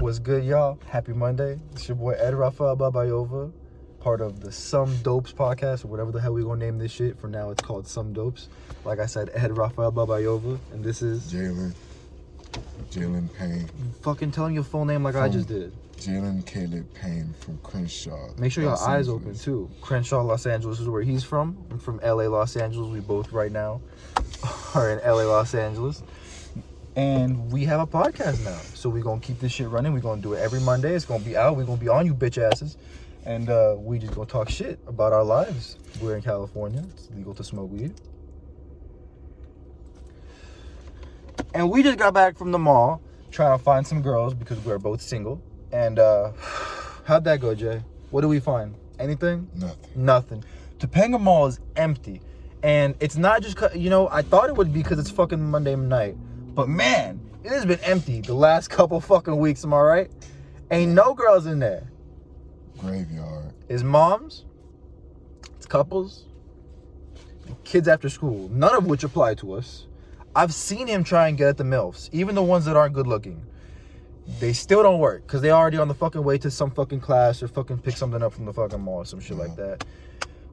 What's good, y'all? Happy Monday. It's your boy Ed Raphael Babayova, part of the Some Dopes podcast, or whatever the hell we gonna name this shit. For now, it's called Some Dopes. Like I said, Ed Raphael Babayova, and this is... Jaylyn Payne. Fucking tell him your full name like I just did. Jaylyn Kaleb Payne from Crenshaw. Make sure your eyes open, too. Crenshaw, Los Angeles is where he's from. I'm from LA, Los Angeles. We both right now are in LA, Los Angeles. And we have a podcast now. So we're going to keep this shit running. We're going to do it every Monday. It's going to be out. We're going to be on you bitch asses. And we just going to talk shit about our lives. We're in California. It's legal to smoke weed. And we just got back from the mall trying to find some girls because we're both single. And how'd that go, Jay? What do we find? Anything? Nothing. Topanga Mall is empty. And it's not just, I thought it would be because it's fucking Monday night. But man, it has been empty the last couple fucking weeks, am I right? Ain't no girls in there. Graveyard. It's moms, it's couples, kids after school, none of which apply to us. I've seen him try and get at the MILFs, even the ones that aren't good looking. They still don't work because they're already on the fucking way to some fucking class or fucking pick something up from the fucking mall or some shit like that.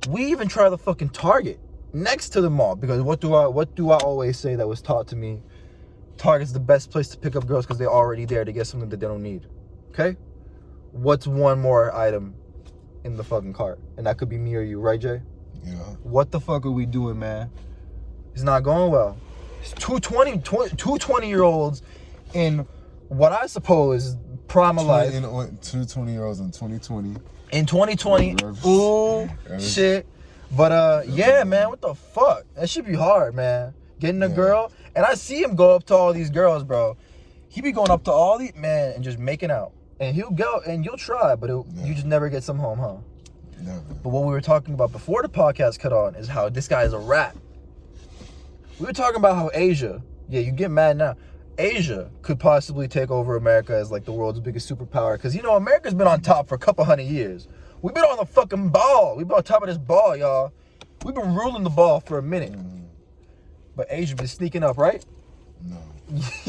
We even try the fucking Target next to the mall because what do I always say that was taught to me? Target's the best place to pick up girls because they're already there to get something that they don't need. Okay? What's one more item in the fucking cart? And that could be me or you, right, Jay? Yeah. What the fuck are we doing, man? It's not going well. It's two 20-year-olds in what I suppose is prime of life. Two 20-year-olds in 2020. In 2020. Ooh, shit. But, yeah, man, what the fuck? That should be hard, man. Getting a girl. And I see him go up to all these girls, bro. He be going up to all these, man, and just making out. And he'll go, and you'll try, but you just never get some home, huh? Never. But what we were talking about before the podcast cut on is how this guy is a rat. We were talking about how Asia, you get mad now, Asia could possibly take over America as like the world's biggest superpower. Because, America's been on top for a couple hundred years. We've been on the fucking ball. We've been on top of this ball, y'all. We've been ruling the ball for a minute. But Asia been sneaking up, right? No.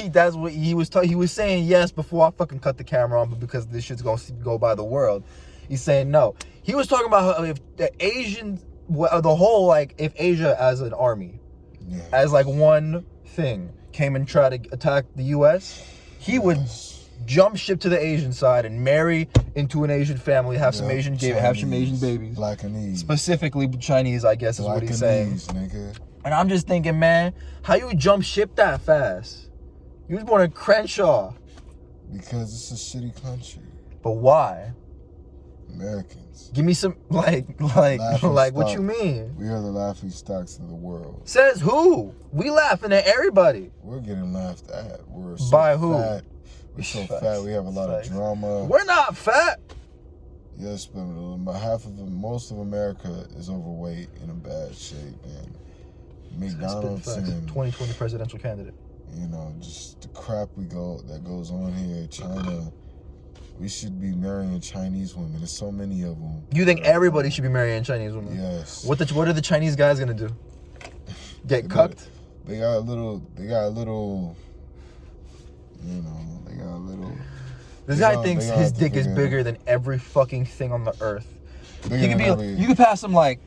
That's what he was he was saying yes before I fucking cut the camera on, but because this shit's gonna go by the world, he's saying no. He was talking about how if the Asians, if Asia as an army, as like one thing, came and tried to attack the U.S., he would jump ship to the Asian side and marry into an Asian family, have some Asian babies. Blackanese. Specifically Chinese, I guess is what he's saying. Nigga. And I'm just thinking, man, how you jump ship that fast? You was born in Crenshaw. Because it's a shitty country. But why? Americans. Give me some, like what you mean? We are the laughing stocks of the world. Says who? We laughing at everybody. We're getting laughed at. We're so by who? Fat. We're so fat. We have a lot of drama. We're not fat. Yes, but most of America is overweight in a bad shape, and McDonald's and 2020 presidential candidate. Just the crap that goes on here. China, we should be marrying Chinese women. There's so many of them. You think everybody should be marrying Chinese women? Yes. What are the Chinese guys gonna do? Get cucked? They got a little. This guy thinks his dick is bigger than every fucking thing on the earth. You could pass him like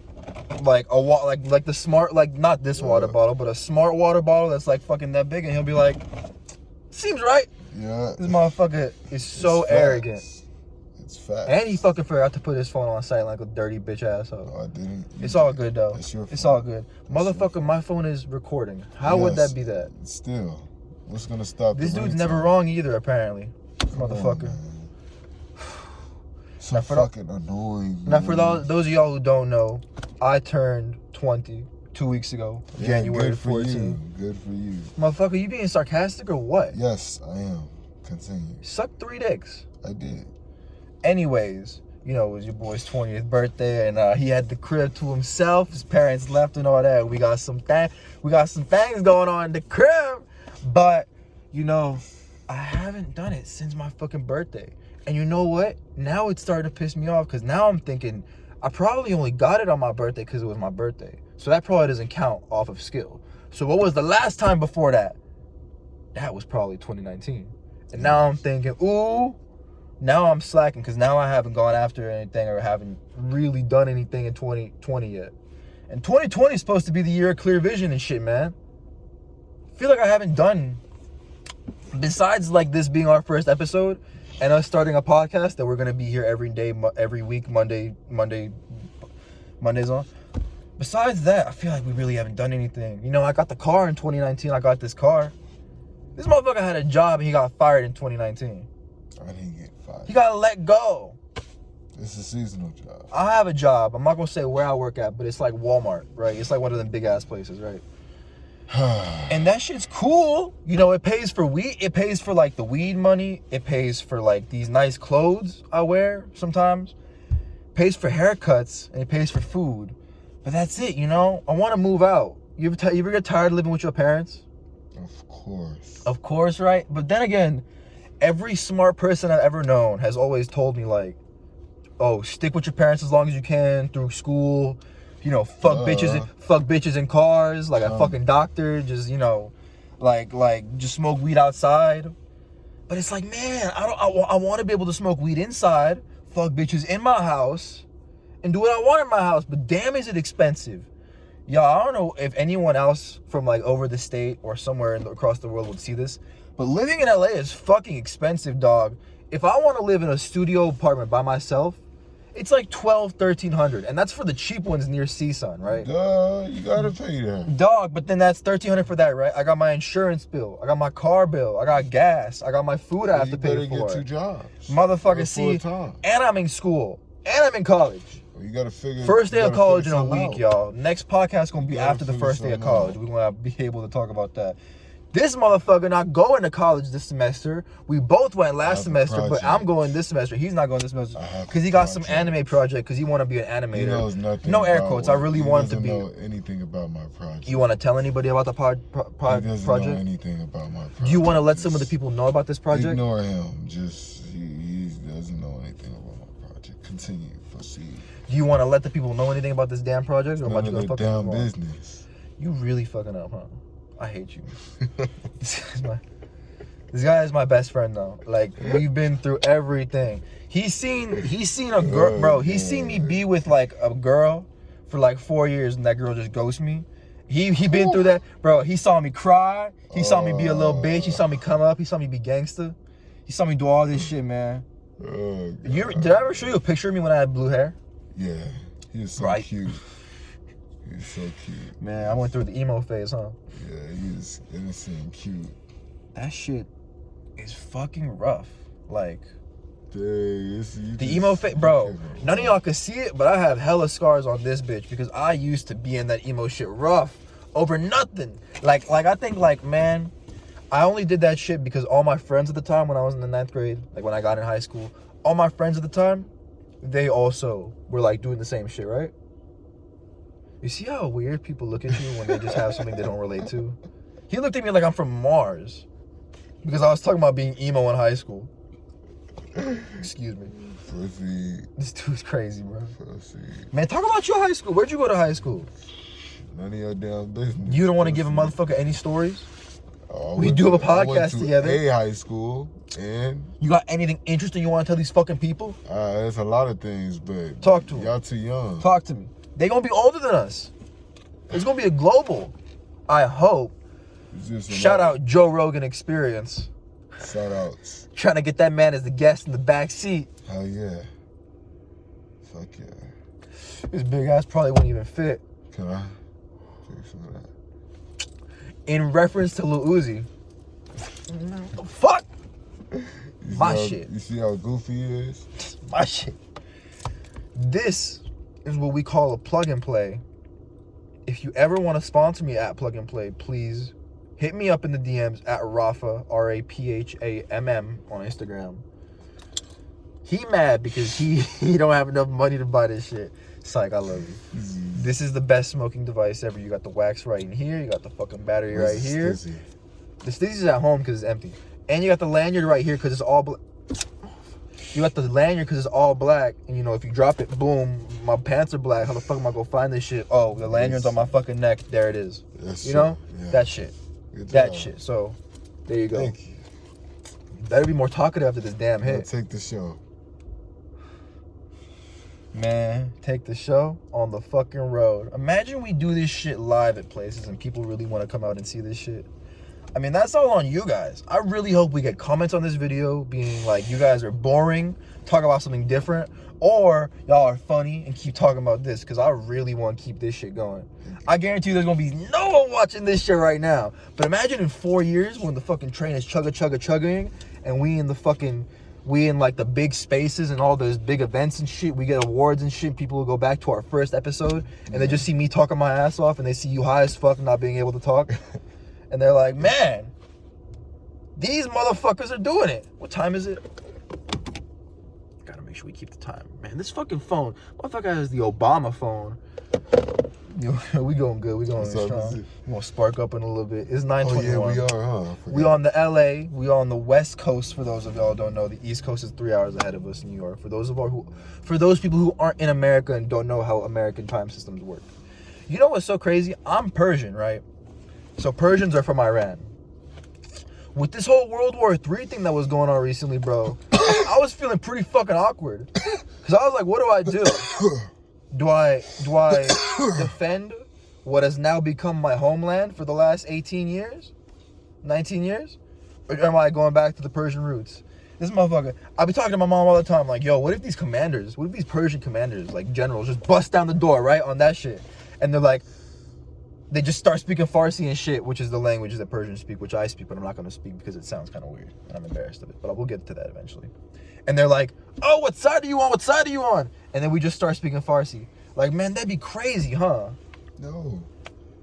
the smart, not this water bottle, but a smart water bottle that's like fucking that big, and he'll be like, seems right. Yeah. This motherfucker is so arrogant. It's fat. And he fucking forgot to put his phone on silent like a dirty bitch asshole. No, I didn't. It's all good though. It's all good. Motherfucker, my phone is recording. How would that be that? Still. What's gonna stop this dude's never wrong either, apparently. Motherfucker. So fucking annoying. Now, for those of y'all who don't know, I turned 20 2 weeks ago, January 14th. Good for you. Motherfucker, you being sarcastic or what? Yes, I am. Continue. Suck 3 dicks. I did. Anyways, it was your boy's 20th birthday, and he had the crib to himself. His parents left and all that. We got some things going on in the crib, but I haven't done it since my fucking birthday. And you know what? Now it's starting to piss me off because now I'm thinking I probably only got it on my birthday because it was my birthday. So that probably doesn't count off of skill. So what was the last time before that? That was probably 2019. And now I'm thinking, ooh, now I'm slacking because now I haven't gone after anything or haven't really done anything in 2020 yet. And 2020 is supposed to be the year of clear vision and shit, man. I feel like I haven't done, besides like this being our first episode and us starting a podcast that we're going to be here every day, every week, Mondays on. Besides that, I feel like we really haven't done anything. You know, I got the car in 2019. I got this car. This motherfucker had a job and he got fired in 2019. I didn't get fired. He got let go. It's a seasonal job. I have a job. I'm not going to say where I work at, but it's like Walmart, right? It's like one of them big ass places, right? And that shit's cool. You know, it pays for weed. It pays for like the weed money. It pays for like these nice clothes I wear sometimes. It pays for haircuts and it pays for food. But that's it, you know? I want to move out. You ever get tired of living with your parents? Of course. Of course, right? But then again, every smart person I've ever known has always told me like, oh, stick with your parents as long as you can through school. You know, fuck bitches in cars, like a fucking doctor. Just, you know, like just smoke weed outside. But it's like, man, I want to be able to smoke weed inside, fuck bitches in my house, and do what I want in my house. But damn, is it expensive. Y'all, I don't know if anyone else from like over the state or somewhere across the world would see this, but living in LA is fucking expensive, dog. If I want to live in a studio apartment by myself, it's like $1,200-$1,300, and that's for the cheap ones near CSUN, right? Duh, you gotta pay that. Dog, but then that's $1,300 for that, right? I got my insurance bill, I got my car bill, I got gas, I got my food I have to pay for. You better get 2 jobs. Motherfucker, see, and I'm in school, and I'm in college. Well, you gotta figure. First day of college in a week, y'all. Next podcast gonna be after the first day of college. We're gonna be able to talk about that. This motherfucker not going to college this semester. We both went last semester, but I'm going this semester. He's not going this semester because he got some anime project because he want to be an animator. He knows nothing. No air quotes. I really want to be. He doesn't know anything about my project. You want to tell anybody about the project? He doesn't know anything about my project. Do you want to let some of the people know about this project? Ignore him. Just he doesn't know anything about my project. Continue. Proceed. Do you want to let the people know anything about this damn project? Or about your damn business. You really fucking up, huh? I hate you. This guy is my best friend though. Like, we've been through everything. He's seen a girl, bro. He's seen me be with like a girl for like 4 years, and that girl just ghosted me. He been through that, bro. He saw me cry. He saw me be a little bitch. He saw me come up. He saw me be gangster. He saw me do all this shit, man. Did I ever show you a picture of me when I had blue hair? Yeah, he was so cute. He's so cute. Man, I went through the emo phase, huh? Yeah, he's innocent and cute. That shit is fucking rough. Like, the emo phase, bro. None of y'all could see it, but I have hella scars on this bitch because I used to be in that emo shit rough over nothing. Like I think, like, man, I only did that shit because all my friends at the time when I was in the 9th grade, like when I got in high school, all my friends at the time, they also were like doing the same shit, right? You see how weird people look at you when they just have something they don't relate to? He looked at me like I'm from Mars because I was talking about being emo in high school. Excuse me. Pussy. This dude's crazy, bro. Pussy. Man, talk about your high school. Where'd you go to high school? None of your damn business. You don't want to give a motherfucker any stories? We do have a podcast together. A high school, and you got anything interesting you want to tell these fucking people? There's a lot of things, but talk to them. Y'all too young. Talk to me. They gonna be older than us. It's gonna be a global. I hope. Shout out Joe Rogan Experience. Shout outs. Trying to get that man as the guest in the back seat. Hell yeah. Fuck yeah. His big ass probably wouldn't even fit. Can I take some of that? In reference to Lil Uzi. Fuck! My shit. You see how goofy he is? My shit. This is what we call a plug and play. If you ever want to sponsor me at Plug and Play, please hit me up in the DMs at Rafa, RAPHAMM on Instagram. He mad because he don't have enough money to buy this shit. Psych, I love you. This is the best smoking device ever. You got the wax right in here. You got the fucking battery right here. The Stizzy's at home because it's empty. And you got the lanyard right here because it's all black. You got the lanyard because it's all black. And, you know, if you drop it, boom, my pants are black. How the fuck am I going to find this shit? Oh, the lanyard's on my fucking neck. There it is. You know? Yeah. That shit. That shit. So, there you go. Thank you. better be more talkative after this damn I'll hit. take the show. Man, take the show on the fucking road. Imagine we do this shit live at places and people really want to come out and see this shit. I mean, that's all on you guys. I really hope we get comments on this video being like, you guys are boring, talk about something different, or y'all are funny and keep talking about this, because I really want to keep this shit going. I guarantee you there's going to be no one watching this shit right now. But imagine in 4 years when the fucking train is chugging and we in like the big spaces and all those big events and shit, we get awards and shit, people will go back to our first episode and they just see me talking my ass off and they see you high as fuck not being able to talk. And they're like, man, these motherfuckers are doing it. What time is it? Gotta make sure we keep the time. Man, this fucking phone, motherfucker has the Obama phone. We going good. We going strong. We gonna spark up in a little bit. It's 9:21. Oh yeah, we are, huh? We on the LA. We on the West Coast. For those of y'all who don't know, the East Coast is 3 hours ahead of us in New York. For those people who aren't in America and don't know how American time systems work. You know what's so crazy? I'm Persian, right? So Persians are from Iran. With this whole World War III thing that was going on recently, bro, I was feeling pretty fucking awkward. Because I was like, what do I do? Do I defend what has now become my homeland for the last 18 years? 19 years? Or am I going back to the Persian roots? This motherfucker, I be talking to my mom all the time, like, yo, what if these Persian commanders, like generals, just bust down the door, right, on that shit? And they're like, they just start speaking Farsi and shit, which is the language that Persians speak, which I speak, but I'm not going to speak because it sounds kind of weird, and I'm embarrassed of it, but we'll get to that eventually. And they're like, oh, what side are you on? What side are you on? And then we just start speaking Farsi. Like, man, that'd be crazy, huh? No.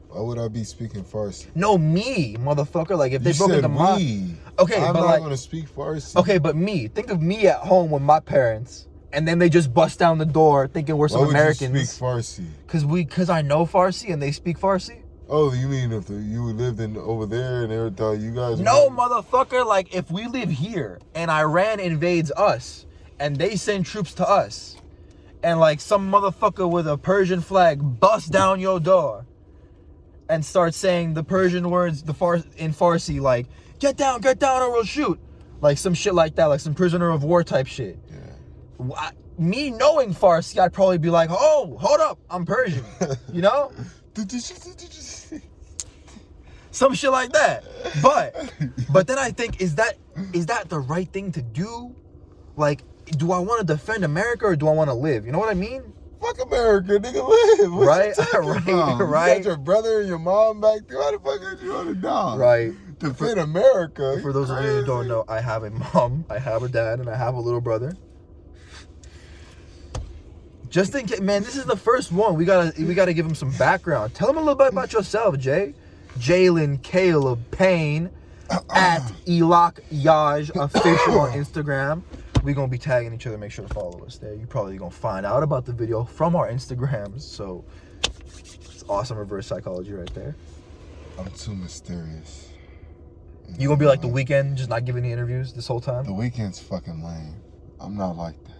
Why would I be speaking Farsi? No, me, motherfucker. Like, if they You broke said into my... we. Okay, I'm but not like... going to speak Farsi. Okay, but me. Think of me at home with my parents, and then they just bust down the door thinking we're some Americans. Why would you speak Farsi? Because I know Farsi and they speak Farsi? Oh, you mean if you lived over there and they thought you guys... No, motherfucker. Like, if we live here and Iran invades us and they send troops to us and, like, some motherfucker with a Persian flag busts down your door and starts saying the Persian words in Farsi, like, get down or we'll shoot. Like, some shit like that. Like, some prisoner of war type shit. Yeah. Me knowing Farsi, I'd probably be like, oh, hold up, I'm Persian. You know? Some shit like that. But then I think, is that the right thing to do? Like, do I want to defend America or do I want to live? You know what I mean? Fuck America, nigga, live. What right? Right. You got your brother and your mom back there. Why the fuck did you want to die? Right. Defend America. For those of you who don't know, I have a mom, I have a dad, and I have a little brother. Just in case, man, this is the first one. We gotta give him some background. Tell him a little bit about yourself, Jay. Jaylyn, Kaleb, Payne, at Elok Yaj official on Instagram. We're gonna be tagging each other. Make sure to follow us there. You're probably gonna find out about the video from our Instagrams. So it's awesome reverse psychology right there. I'm too mysterious. You gonna be like The Weeknd, just not giving the interviews this whole time? The Weeknd's fucking lame. I'm not like that.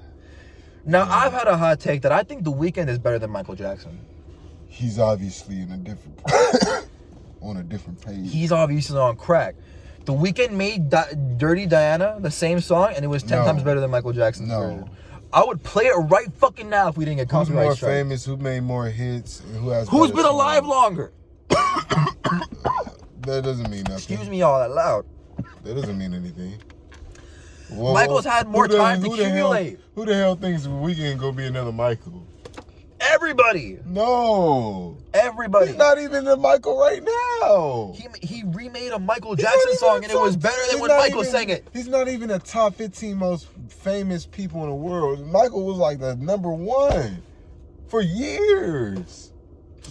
Now, I've had a hot take that I think The Weeknd is better than Michael Jackson. He's obviously in a different on a different page. He's obviously on crack. The Weeknd made Dirty Diana, the same song, and it was 10 times better than Michael Jackson's version. I would play it right fucking now if we didn't get copyright Who's more strike. famous? Who made more hits? And who's been alive longer? That doesn't mean nothing. Excuse me, all that loud. That doesn't mean anything. Well, Michael's had more time to accumulate. Who the hell thinks The Weeknd gonna be another Michael? Everybody. No. Everybody. He's not even a Michael right now. He remade a Michael Jackson song and it was better than when Michael sang it. He's not even a top 15 most famous people in the world. Michael was like the number one for years.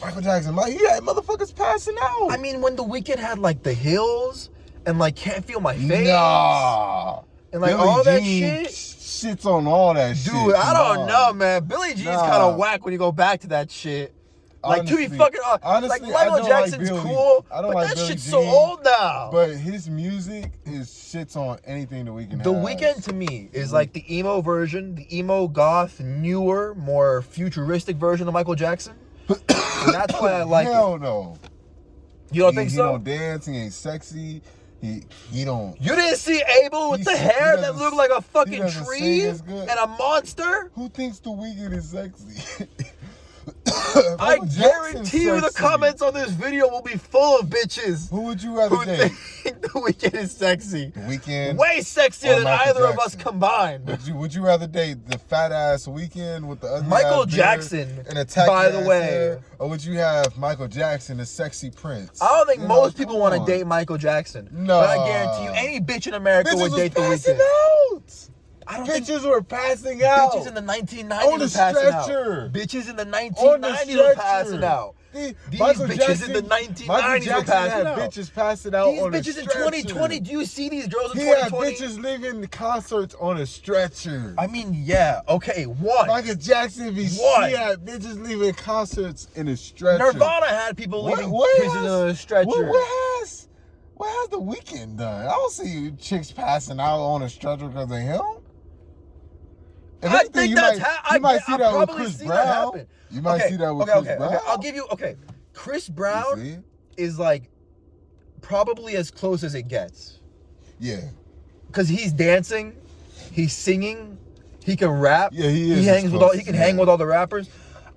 Michael Jackson, he had motherfuckers passing out. I mean, when The Weeknd had like The Hills and like Can't Feel My Face. Nah. And like Billie all that Jean shit. Shits on all that shit. Dude, I don't know, man. Billie Jean's kind of whack when you go back to that shit. Like, honestly, to be fucking honestly, like Michael Jackson's cool, but that shit's so old now. But his music is shits on anything The Weeknd has. The Weeknd to me is like the emo version, the emo goth, newer, more futuristic version of Michael Jackson. And that's why I like it. Hell no. You don't think so? He don't dance. He ain't sexy. He don't. You didn't see Abel with the hair that looked like a fucking tree and a monster? Who thinks The Weeknd is sexy? I guarantee you the comments on this video will be full of bitches. Who would you rather date? Think The Weeknd is sexy. The Weeknd? Way sexier than Michael either of us Jackson? combined. Would you rather date the fat ass Weeknd with the ugly Michael ass beard Jackson, and a tacky by the ass way. hair, or would you have Michael Jackson, the sexy prince? I don't think You most know, people come want to on. date Michael Jackson. No. But I guarantee you, any bitch in America Bitches would was date The passing Weeknd. out. I don't think Bitches were passing out. bitches in the 1990s On the were passing out. stretcher. Bitches in the On the 1990s were passing stretcher. out. These bitches in the 1990s Michael were Jackson passing had out. bitches passing out These on a bitches in stretcher. 2020, do you see these girls in He had 2020? bitches leaving the concerts on a stretcher. I mean, yeah, okay, one. Michael Jackson, he What? had bitches leaving concerts in a stretcher. Nirvana had people leaving bitches in a stretcher. What has The Weeknd done? I don't see chicks passing out on a stretcher because of him. If I anything, think you that's you might see I'll that with probably Chris see Brown. that happen. You might see that with okay, Chris Brown. Okay. I'll give you, Chris You Brown see? is like probably as close as it gets. Yeah. Because he's dancing, he's singing, he can rap. Yeah, he is He hangs as with all. close, He can yeah. hang with all the rappers.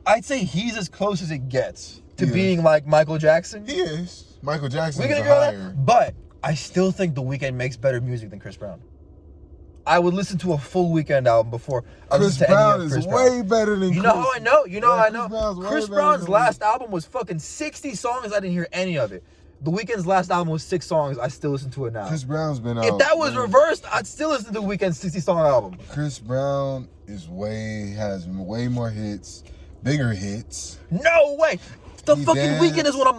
I'd say he's as close as it gets to Yeah. being like Michael Jackson. He is. Michael Jackson We is can a agree on higher. that. But I still think The Weeknd makes better music than Chris Brown. I would listen to a full Weeknd album before I Chris listen to Brown any of is Chris Brown. way better than You know Chris. how I know? You know Yeah, how I Chris know? Brown's way Chris better Brown's than last album was fucking 60 songs. I didn't hear any of it. The Weeknd's last album was 6 songs. I still listen to it now. Chris Brown's been out. If that was man. reversed, I'd still listen to The Weeknd's 60-song album. Chris Brown has way more hits, bigger hits. No way. The He fucking danced. Weeknd is what a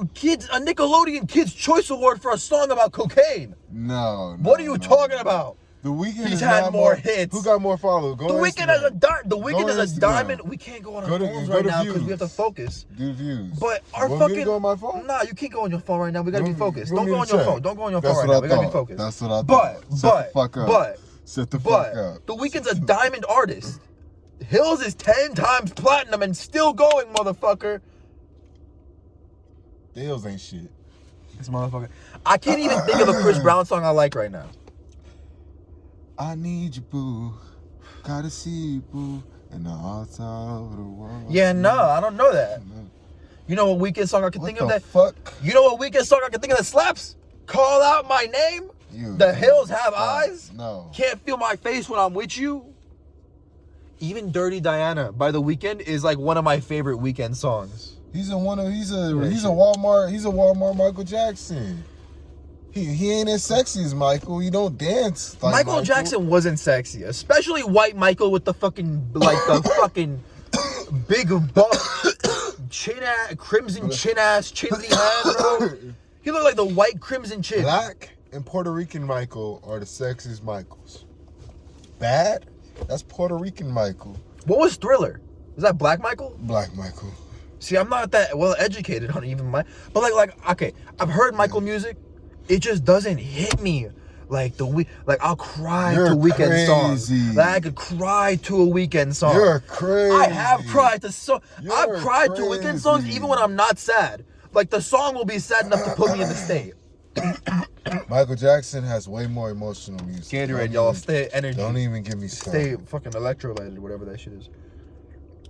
Nickelodeon Kids Choice Award for a song about cocaine. No. What are you talking about? The Weeknd He's has had got more hits. Who got more followers? Go The to Weeknd Instagram. is a diamond. We can't go on our Go to- phones go right to now because we views. have to focus. Do views. But our you want me fucking to go on my phone? Nah, you can't go on your phone right now. We gotta be focused. You Don't want go me on to your check? phone. Don't go on your That's phone right what now. I We gotta be thought. focused. That's what I But thought. Shut the fuck up. Shut the fuck up. The Weeknd's a diamond artist. Hills is 10 times platinum and still going, motherfucker. The Hills ain't shit. This motherfucker. I can't even think of a Chris Brown song I like right now. I need you, boo. Gotta see you, boo. In the all time of the world. Yeah, no, I don't know that. You know what Weeknd song I can What think the of that? fuck? You know what Weeknd song I can think of that slaps? Call Out My Name. You. The Hills Have Eyes. No. Can't Feel My Face When I'm With You. Even Dirty Diana by The Weeknd is like one of my favorite Weeknd songs. He's a Walmart Michael Jackson. He ain't as sexy as Michael. He don't dance like Michael Jackson wasn't sexy, especially white Michael with the fucking big buff crimson chin ass chimney hat, bro. He looked like the white crimson chin. Black and Puerto Rican Michael are the sexiest Michaels. Bad, that's Puerto Rican Michael. What was Thriller? Was that Black Michael? Black Michael. See, I'm not that well educated on even my, but okay, I've heard Michael music. It just doesn't hit me like I'll cry You're to Weeknd songs. crazy. Like I could cry to a Weeknd song. You're crazy. I have cried to I've You're cried to Weeknd songs crazy. even when I'm not sad. Like the song will be sad enough to put me in the state. Michael Jackson has way more emotional music. Gatorade, y'all, stay energy. Don't even get me Stay started. fucking electrolyted, whatever that shit is.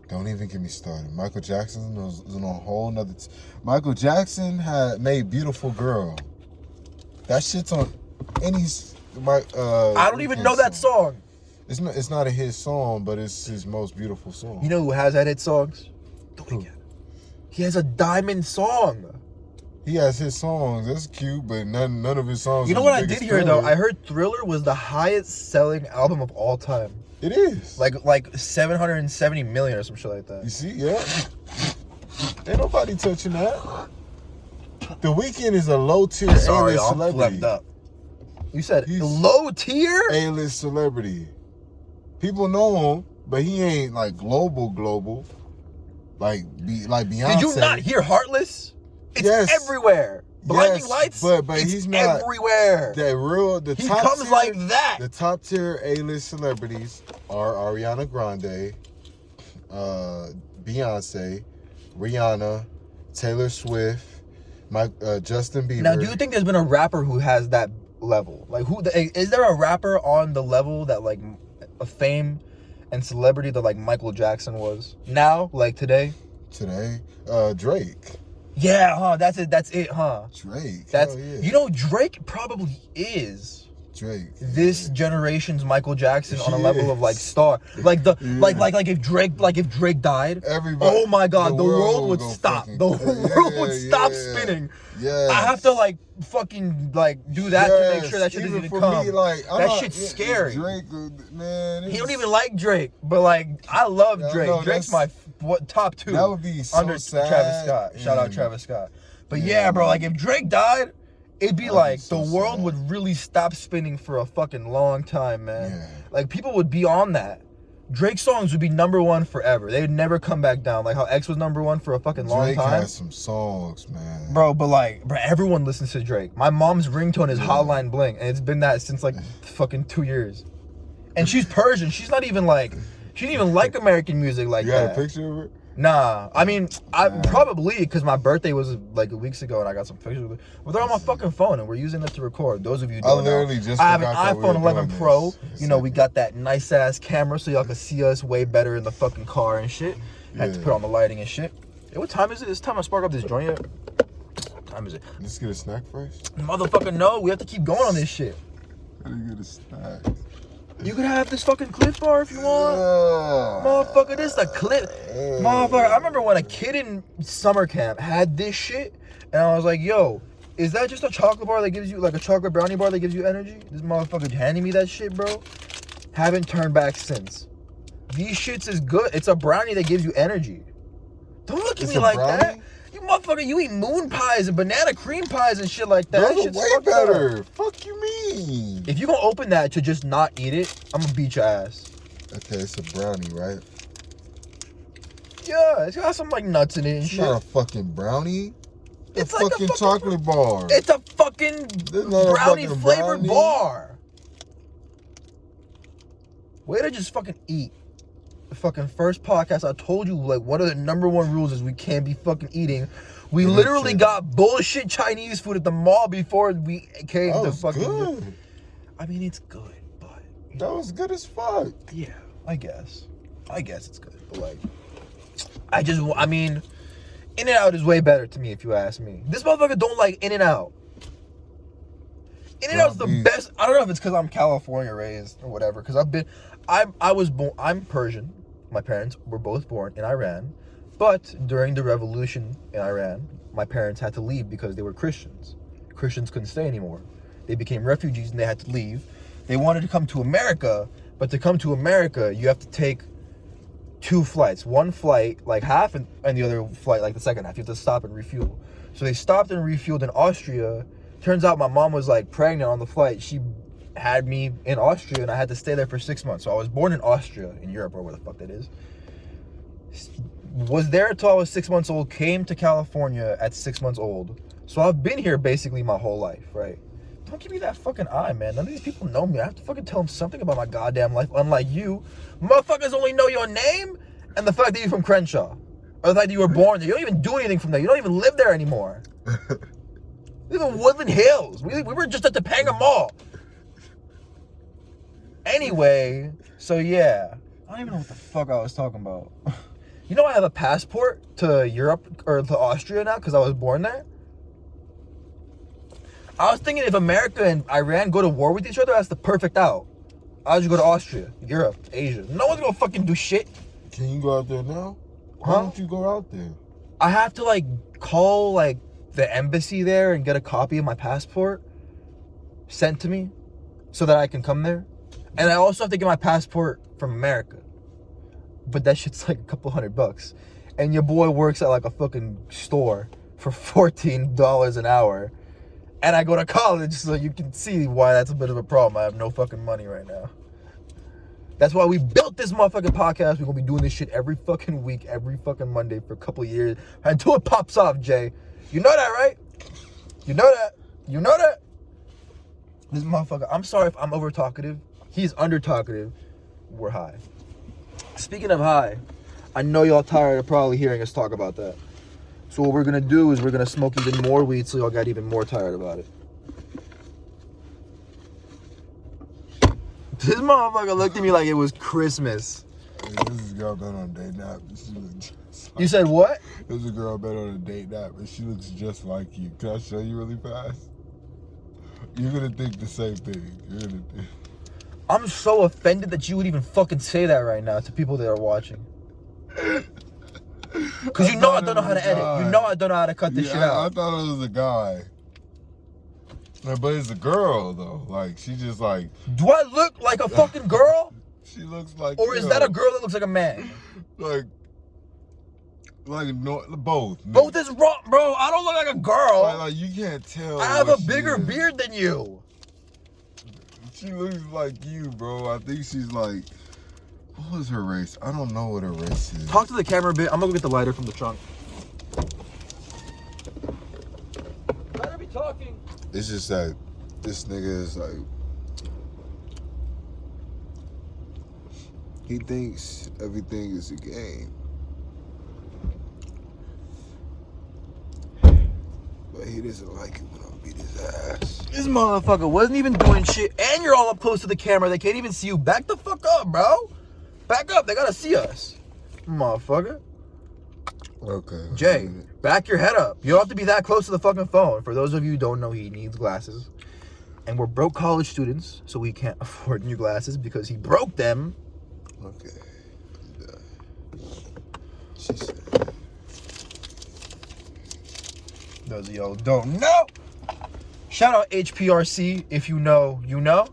Don't even get me started. Michael Jackson was on a whole nother. Michael Jackson had made Beautiful Girl. That shit's on any. I don't even know that song. It's not a hit song, but it's his most beautiful song. You know who has that hit songs? The Weeknd. He has a diamond song. He has his songs. That's cute, but none of his songs. You know are what the I did biggest hear though? Thriller. I heard Thriller was the highest selling album of all time. It is. Like 770 million or some shit like that. You see, yeah. Ain't nobody touching that. The Weeknd is a low tier Sorry, A-list I'm celebrity. flipped up. You said He's low tier? A-list celebrity. People know him, but he ain't like global. Like Beyonce. Did you not hear Heartless? It's Yes. everywhere. Blinding Yes, Lights. but it's he's not everywhere. The He top comes tier, like that. The top tier A-list celebrities are Ariana Grande, Beyonce, Rihanna, Taylor Swift, Justin Bieber. Now, do you think there's been a rapper who has that level. Like, is there a rapper on the level that, like, a fame and celebrity that, like, Michael Jackson was now, like, today? Drake. Yeah, huh? That's it, huh? Drake. That's, hell yeah. you know, Drake probably is Drake. this generation's Michael Jackson on a He level of, like, is. star. Like the Yeah. like if Drake died, Everybody, oh my god, the world would go stop. fucking The crazy. world would stop spinning. Yeah. I have to, like, fucking, like, do that to make sure that shit doesn't even for come. me, like, That shit's scary. Drake, man. He don't even like Drake, but, like, I love Yeah, Drake. no, Drake's my top 2. That would be so under sad. Travis Scott. Shout out Yeah. Travis Scott. But Yeah, yeah, bro, man. like, if Drake died, it'd be That'd like be so the world sad. would really stop spinning for a fucking long time, man. Yeah. Like, people would be on that. Drake songs would be #1 forever. They would never come back down. Like how X was #1 for a fucking long Drake time. has some songs, man. Bro, but like, everyone listens to Drake. My mom's ringtone is Hotline Bling, and it's been that since like fucking 2 years. And she's Persian. She's not even like, she didn't even like American music like You that. got a picture of it? Nah, I mean, I Yeah. probably because my birthday was like weeks ago, and I got some pictures of it. But they're on my fucking phone, and we're using it to record. Those of you who don't know, literally just I have an forgot that we iPhone were 11 doing Pro. this. You know, we got that nice ass camera, so y'all can see us way better in the fucking car and shit. Had to Yeah. put on the lighting and shit. Hey, what time is it? It's time to spark up this joint yet? What time is it? Let's get a snack first. Motherfucker, no. We have to keep going on this shit. Gotta get a snack. You could have this fucking Cliff Bar if you want. Yeah. Motherfucker, this a clip. Motherfucker, I remember when a kid in summer camp had this shit, and I was like, yo, is that just a chocolate bar that gives you, like a chocolate brownie bar that gives you energy? This motherfucker handing me that shit, bro. Haven't turned back since. These shits is good. It's a brownie that gives you energy. Don't look at It's me a like brownie? that. You motherfucker, you eat moon pies and banana cream pies and shit like that. Those That are shit's way fucked up. better. Fuck you mean? If you gonna open that to just not eat it, I'm gonna beat your ass. Okay, it's a brownie, right? Yeah, it's got some like nuts in it and It's shit. not a fucking brownie. It's a like a fucking fucking chocolate bar. It's a fucking This not a brownie fucking flavored brownie. bar. Way to just fucking eat. The fucking first podcast, I told you, like, one of the #1 rules is we can't be fucking eating. We Yeah, literally shit. got bullshit Chinese food at the mall before we came That to was fucking. good. I mean, it's good, but That was good as fuck. yeah, I guess it's good, but like, I mean, In-N-Out is way better to me if you ask me. This motherfucker don't like In-N-Out. In-N-Out's the best. I don't know if it's because I'm California raised or whatever. Because I was born. I'm Persian. My parents were both born in Iran, but during the revolution in Iran, my parents had to leave because they were Christians. Christians couldn't stay anymore. They became refugees and they had to leave. They wanted to come to America, but to come to America, you have to take 2 flights. One flight, like half, and the other flight, like the second half. You have to stop and refuel. So they stopped and refueled in Austria. Turns out my mom was like pregnant on the flight. She had me in Austria and I had to stay there for 6 months. So I was born in Austria, in Europe, or where the fuck that is. Was there until I was 6 months old, came to California at 6 months old. So I've been here basically my whole life, right? Don't give me that fucking eye, man. None of these people know me. I have to fucking tell them something about my goddamn life, unlike you. Motherfuckers only know your name and the fact that you're from Crenshaw. Or the fact that you were born there. You don't even do anything from there. You don't even live there anymore. We live in Woodland Hills. We were just at the Topanga Mall. Anyway, so yeah. I don't even know what the fuck I was talking about. You know I have a passport to Europe, or to Austria now, because I was born there? I was thinking if America and Iran go to war with each other, that's the perfect out. I'll just go to Austria, Europe, Asia. No one's gonna fucking do shit. Can you go out there now? Why Huh? don't you go out there? I have to like call like the embassy there and get a copy of my passport sent to me so that I can come there. And I also have to get my passport from America. But that shit's like a couple $100. And your boy works at like a fucking store for $14 an hour. And I go to college, so you can see why that's a bit of a problem. I have no fucking money right now. That's why we built this motherfucking podcast. We're gonna be doing this shit every fucking week, every fucking Monday for a couple of years until it pops off, Jay. You know that, right? You know that. You know that. This motherfucker, I'm sorry if I'm over talkative. He's under talkative. We're high. Speaking of high, I know y'all tired of probably hearing us talk about that. So what we're gonna do is we're gonna smoke even more weed so y'all got even more tired about it. This motherfucker looked at me like it was Christmas. Hey, this is a girl been on a date nap. She looks just You said what? There's a girl been on a date nap, and she looks just like you. Can I show you really fast? You're gonna think the same thing. You're gonna think. I'm so offended that you would even fucking say that right now to people that are watching. Because you know I don't know how to edit. You know I don't know how to cut this shit out. I thought it was a guy. But it's a girl, though. Like, she just like... Do I look like a fucking girl? She looks like... Or is that a girl that looks like a man? Like no, both. Man. Both is wrong, bro. I don't look like a girl. Like you can't tell. I have a bigger beard than you. She looks like you, bro. I think she's like... What was her race? I don't know what her race is. Talk to the camera a bit. I'm gonna go get the lighter from the trunk. Let her be talking. It's just that this nigga is like... He thinks everything is a game. But he doesn't like it when I beat his ass. This motherfucker wasn't even doing shit, and you're all up close to the camera. They can't even see you. Back the fuck up, bro. Back up. They gotta see us. Motherfucker. Okay. Jay, back your head up. You don't have to be that close to the fucking phone. For those of you who don't know, he needs glasses. And we're broke college students, so we can't afford new glasses because he broke them. Okay. She said... Those of y'all don't know. Shout out HPRC. If you know, you know.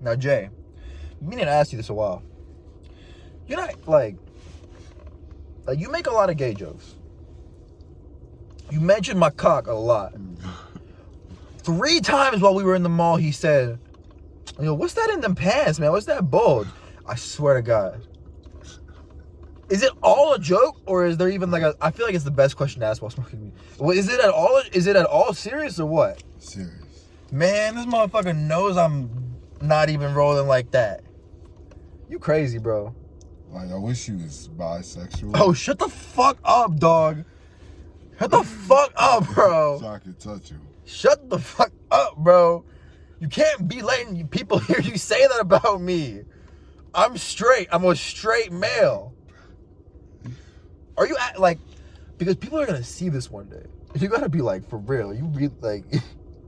Now, Jay, me and I asked you this a while. You're not like you make a lot of gay jokes. You mentioned my cock a lot. 3 times while we were in the mall, he said, what's that in them pants, man? What's that bulge? I swear to God. Is it all a joke, or is there even like a... I feel like it's the best question to ask while smoking weed. Well, is it at all serious or what? Serious. Man, this motherfucker knows I'm not even rolling like that. You crazy, bro. Like, I wish you was bisexual. Oh, shut the fuck up, dog. Shut the fuck up, bro. So I could touch you. Shut the fuck up, bro. You can't be letting people hear you say that about me. I'm straight. I'm a straight male. Are you like... Because people are going to see this one day. You got to be like, for real. You be like...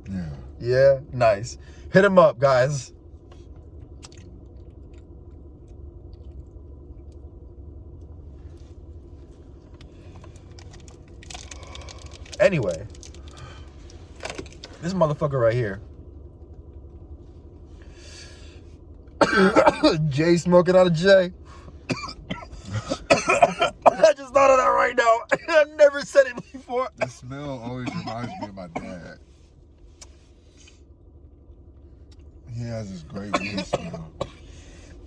Yeah. Yeah? Nice. Hit him up, guys. Anyway. This motherfucker right here. Jay smoking out of Jay. I just thought of that right now. I've never said it before. The smell always reminds me of my dad. He has this great weed smell.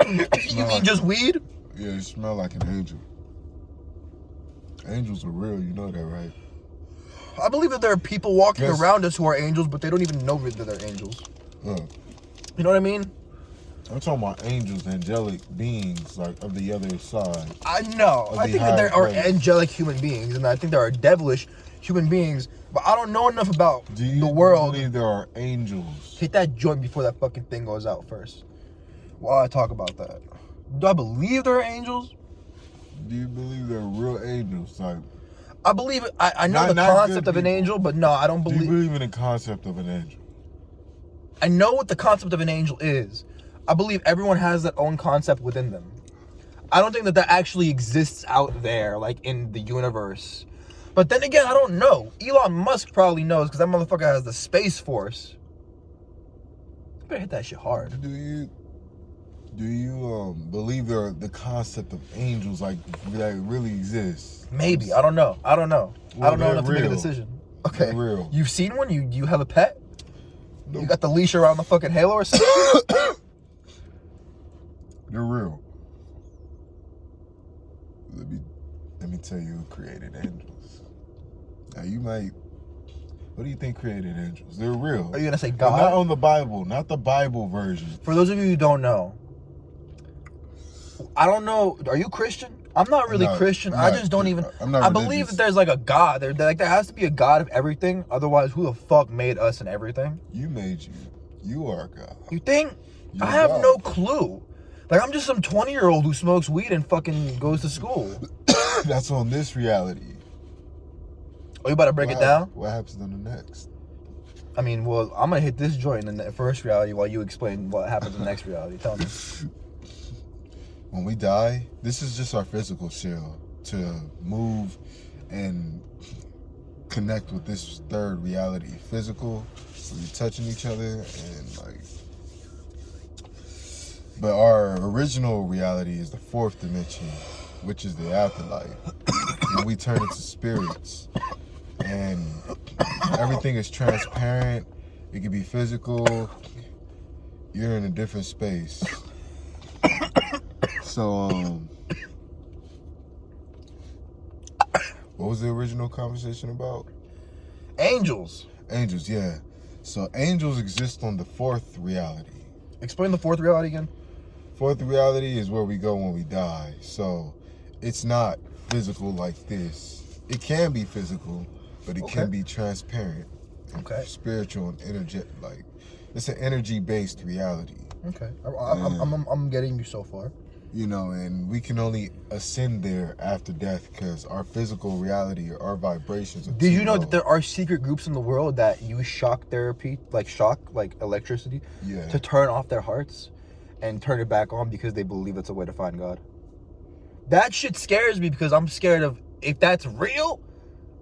You mean just weed? Yeah, it smells like an angel. Angels are real, you know that, right? I believe that there are people walking around us who are angels, but they don't even know that they're angels. You know what I mean? I'm talking about angels, angelic beings, like, of the other side. I know. I think that there are angelic human beings, and I think there are devilish human beings, but I don't know enough about the world. Do you believe there are angels? Hit that joint before that fucking thing goes out first. While I talk about that. Do I believe there are angels? Do you believe there are real angels? Like, I believe it. I know the concept of an angel, but no, I don't believe... Do you believe in the concept of an angel? I know what the concept of an angel is. I believe everyone has their own concept within them. I don't think that that actually exists out there, like in the universe. But then again, I don't know. Elon Musk probably knows, because that motherfucker has the Space Force. You better hit that shit hard. Do you believe there are the concept of angels, like, that really exists? Maybe. I don't know. Well, I don't know enough to make a decision. Okay. They're real. You've seen one? You have a pet? No. You got the leash around the fucking halo or something? They're real. Let me tell you who created angels. Now you might... What do you think created angels? They're real. Are you going to say God? But not on the Bible. Not the Bible version. For those of you who don't know, I don't know. Are you Christian? I'm not really not- Christian. I'm I not- just don't even. I'm not I believe religious. that there's like a God. There has to be a God of everything. Otherwise, who the fuck made us and everything? You made you. You are God. You think? You're I have God. no clue. Like, I'm just some 20-year-old who smokes weed and fucking goes to school. That's on this reality. Oh, you about to break it down? What happens on the next? I mean, well, I'm gonna hit this joint in the first reality while you explain what happens in the next reality. Tell me. When we die, this is just our physical shell to move and connect with this third reality. Physical, so we're touching each other and like. But our original reality is the fourth dimension, which is the afterlife. And we turn into spirits. And everything is transparent. It can be physical. You're in a different space. So, what was the original conversation about? Angels. Angels, yeah. So angels exist on the fourth reality. Explain the fourth reality again. Fourth reality is where we go when we die. So it's not physical like this. It can be physical, but it can be transparent. Okay. Spiritual and energetic. Like, it's an energy-based reality. Okay. I'm getting you so far. You know, and we can only ascend there after death because our physical reality, our vibrations are Did you know low. that there are secret groups in the world that use shock therapy, like electricity, Yeah. to turn off their hearts and turn it back on because they believe it's a way to find God? That shit scares me because I'm scared of if that's real,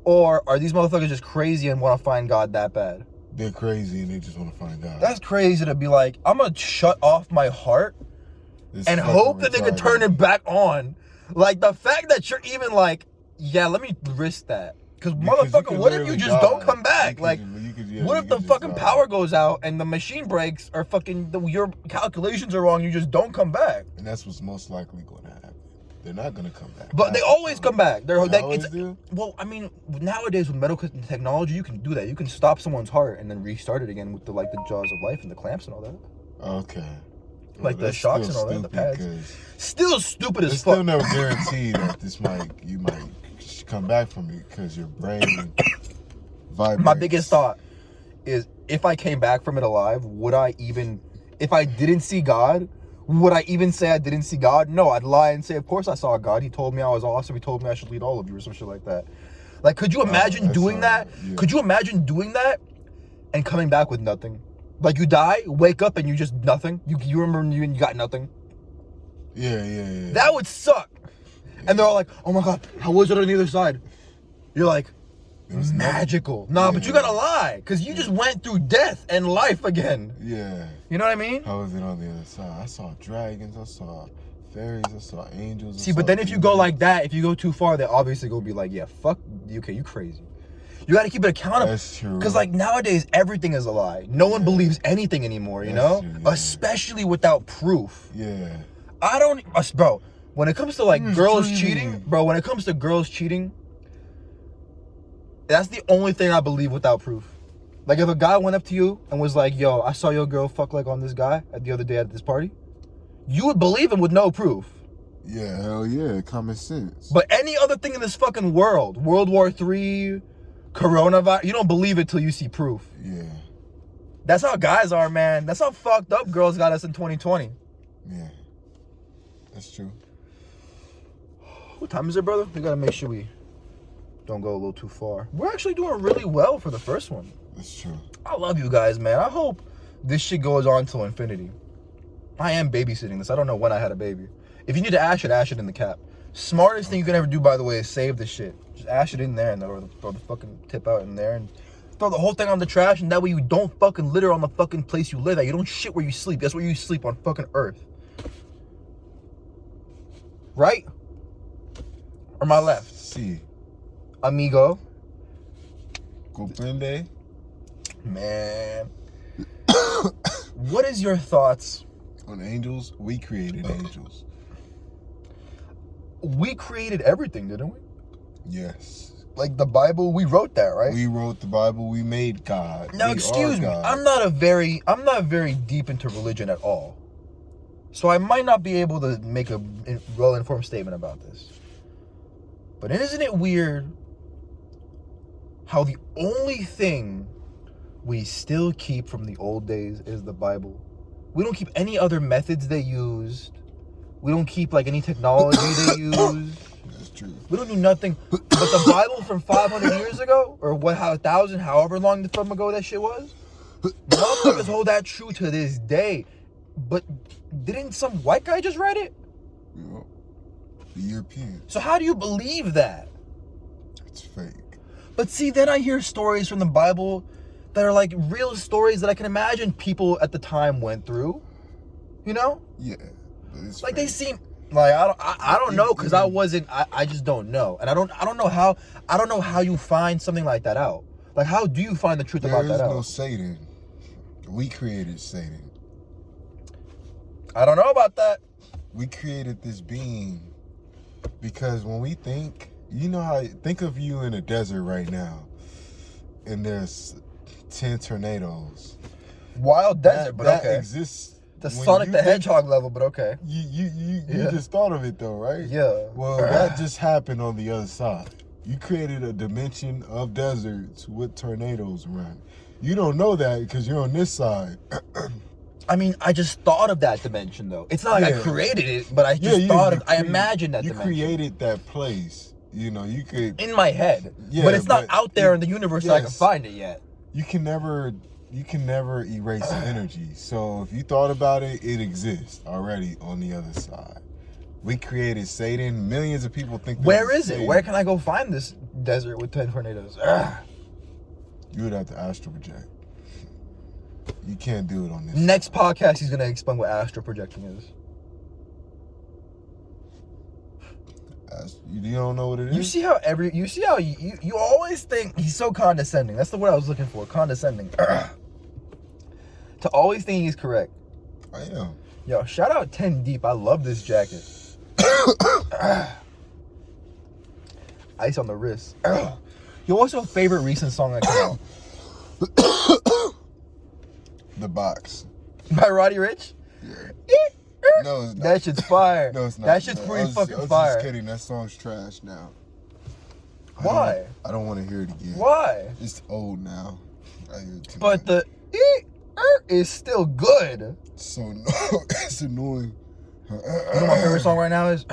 or are these motherfuckers just crazy and want to find God that bad? They're crazy and they just want to find out. That's crazy to be like, I'm gonna shut off my heart and hope that they can turn it back on. Like, the fact that you're even like, yeah, let me risk that. Because motherfucker, what if you just don't come back? What if the fucking power goes out and the machine breaks, or fucking your calculations are wrong, you just don't come back? And that's what's most likely going to happen. They're not going to come back. But they always come back. They're like, always do? Well, I mean, nowadays with medical technology, you can do that. You can stop someone's heart and then restart it again with the jaws of life and the clamps and all that. Okay. Like the shocks and all that, the pads. Still stupid as it's fuck. Still never guaranteed that you might come back from it because your brain vibrates. My biggest thought is, if I came back from it alive, would I even, if I didn't see God, would I even say I didn't see God? No, I'd lie and say, of course I saw God. He told me I was awesome. He told me I should lead all of you, or some shit like that. Like, could you imagine doing that? Yeah. Could you imagine doing that and coming back with nothing? Like, you die, wake up, and you just nothing. You remember you got nothing. Yeah. That would suck. Yeah. And they're all like, oh my God, how was it on the other side? You're like, it was magical. Nah, but you gotta lie, because you just went through death and life again. Yeah. You know what I mean? How was it on the other side? I saw dragons, I saw fairies, I saw angels. See, but then if you go like that, if you go too far, they're obviously gonna be like, yeah, fuck, okay, you crazy. You gotta keep it accountable. That's true. Because, like, nowadays, everything is a lie. No one believes anything anymore, you know? True, yeah. Especially without proof. Yeah. Bro, when it comes to, like, girls cheating, that's the only thing I believe without proof. Like, if a guy went up to you and was like, yo, I saw your girl fuck, like, on this guy the other day at this party, you would believe him with no proof. Yeah, hell yeah, common sense. But any other thing in this fucking world, World War III, coronavirus, you don't believe it till you see proof. Yeah. That's how guys are, man. That's how fucked up girls got us in 2020. Yeah. That's true. What time is it, brother? We gotta make sure we don't go a little too far. We're actually doing really well for the first one. That's true. I love you guys, man. I hope this shit goes on till infinity. I am babysitting this. I don't know when I had a baby. If you need to ash it in the cap. Smartest thing you can ever do, by the way, is save this shit. Just ash it in there and throw the fucking tip out in there and throw the whole thing on the trash, and that way you don't fucking litter on the fucking place you live at. You don't shit where you sleep. That's where you sleep, on fucking earth. Right? Or my left? See. Amigo. Comprende? Man. What is your thoughts On angels? We created angels. We created everything, didn't we? Yes. Like the Bible, we wrote that, right? We wrote the Bible. We made God. Now, excuse me. I'm not very deep into religion at all. So I might not be able to make a well-informed statement about this. But isn't it weird how the only thing we still keep from the old days is the Bible? We don't keep any other methods they used. We don't keep like any technology they used. That's true. We don't do nothing. But the Bible from 500 years ago, or what, how 1,000, however long from ago that shit was, motherfuckers hold that true to this day. But didn't some white guy just write it? Yeah. The Europeans. So how do you believe that? It's fake. But see, then I hear stories from the Bible that are like real stories that I can imagine people at the time went through. You know? Yeah. But it's Like fake. they seem like I don't know, because I just don't know. And I don't know how you find something like that out. Like, how do you find the truth about that There is out? no Satan. We created Satan. I don't know about that. We created this being because when we think, you know how, think of you in a desert right now and there's 10 tornadoes. Wild desert, but that okay. exists. The when Sonic you the think- Hedgehog level, but okay. You Yeah. just thought of it though, right? Yeah. Well, that just happened on the other side. You created a dimension of deserts with tornadoes around. You don't know that because you're on this side. I mean, I just thought of that dimension though. It's not like I Yeah. created it, but I just thought of. I imagined that you dimension. created that place. You know, you could. In my head. Yeah, but it's not but out there in the universe that I can yes. find it yet. You can never erase energy. So if you thought about it, it exists already on the other side. We created Satan. Millions of people think. Where is it? Satan. Where can I go find this desert with 10 tornadoes? Ugh. You would have to astral project. You can't do it on this. Next podcast, he's gonna explain what astral projecting is. You don't know what it is? You see how you always think he's so condescending. That's the word I was looking for. Condescending. To always think he's correct. I am. Yo, shout out 10 Deep. I love this jacket. Ice on the wrist. Yo, what's your favorite recent song that came out? The Box. By Roddy Ricch? Yeah. No, it's not. That shit's fire. No, it's not. That shit's No, pretty I was fucking fire. just kidding. That song's trash now. Why? I don't want to hear it again. Why? It's old now. I hear it too But much. the is still good. It's so annoying. It's annoying. You know my favorite song right now is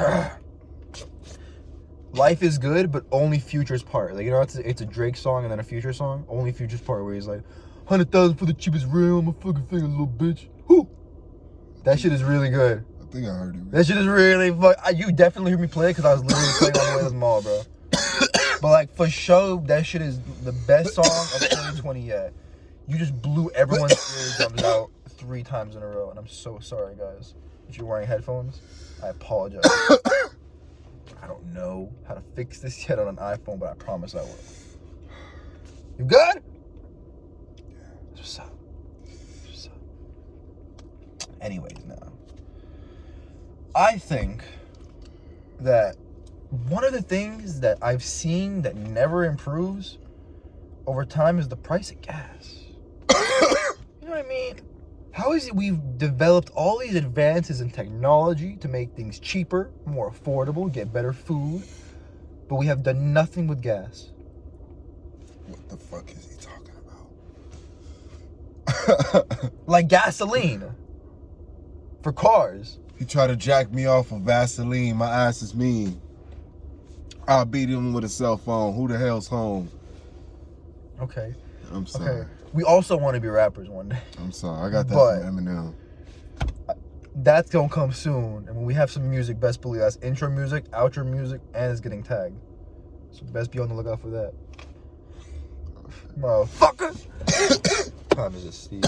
Life is Good, but only Future's part. Like, you know, it's a Drake song and then a Future song. Only Future's part where he's like, 100,000 for the cheapest real. I'm a fucking finger, little bitch. Whoo! That shit is really good. I think I heard it. That shit is really you definitely heard me play it because I was literally playing on the way to the mall, bro. But like, for sure, that shit is the best song of 2020 yet. You just blew everyone's eardrums out 3 times in a row, and I'm so sorry, guys. If you're wearing headphones, I apologize. I don't know how to fix this yet on an iPhone, but I promise I will. You good? What's up? What's up? Anyways, now, I think that one of the things that I've seen that never improves over time is the price of gas. You know what I mean? How is it we've developed all these advances in technology to make things cheaper, more affordable, get better food, but we have done nothing with gas? What the fuck is he talking about? Like gasoline for cars. He tried to jack me off of Vaseline. My ass is mean. I'll beat him with a cell phone. Who the hell's home? Okay. I'm sorry. Okay. We also want to be rappers one day. I'm sorry. I got that But- from Eminem. That's gonna come soon. And when we have some music, best believe that's intro music, outro music, and it's getting tagged. So best be on the lookout for that. Motherfucker! Time is just Steve.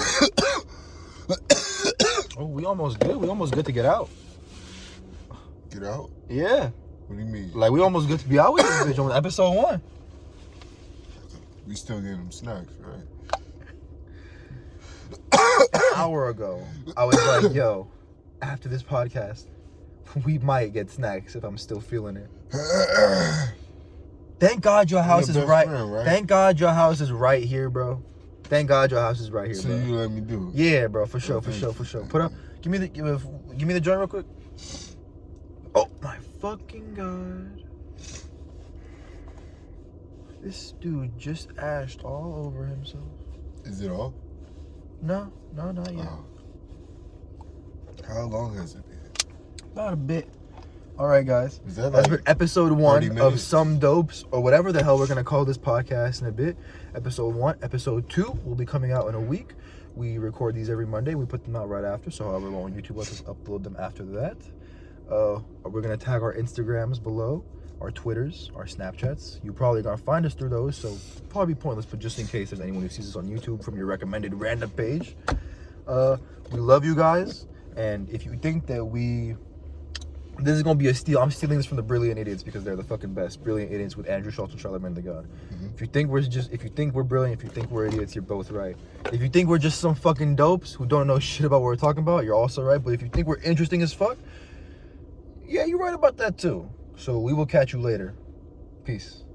Oh, we almost good. We almost good to get out. Get out? Yeah. What do you mean? Like, we almost good to be out with this bitch on episode 1. We still getting them snacks, right? An hour ago, I was like, yo, after this podcast, we might get snacks if I'm still feeling it. Thank God your house is best right. friend, right? Thank God your house is right here, bro. Thank God your house is right here, So bro. you let me do it? Yeah, bro, for sure, Oh, for thank sure, you. for sure. Put up, give me the joint real quick. Oh my fucking God! This dude just ashed all over himself. Is it all? No, not yet. Oh. How long has it been? About a bit. All right, guys. Is that That's like been episode 1 30 of minutes? Some Dopes, or whatever the hell we're going to call this podcast in a bit. Episode 1. Episode 2 will be coming out in a week. We record these every Monday. We put them out right after. So however long YouTube lets us upload them after that. We're going to tag our Instagrams below, our Twitters, our Snapchats. You're probably going to find us through those. So probably pointless, but just in case there's anyone who sees us on YouTube from your recommended random page. We love you guys. And if you think that this is gonna be a steal. I'm stealing this from the Brilliant Idiots because they're the fucking best. Brilliant Idiots with Andrew Schultz and Charlamagne the God. Mm-hmm. If you think we're brilliant, if you think we're idiots, you're both right. If you think we're just some fucking dopes who don't know shit about what we're talking about, you're also right. But if you think we're interesting as fuck, yeah, you're right about that too. So we will catch you later. Peace.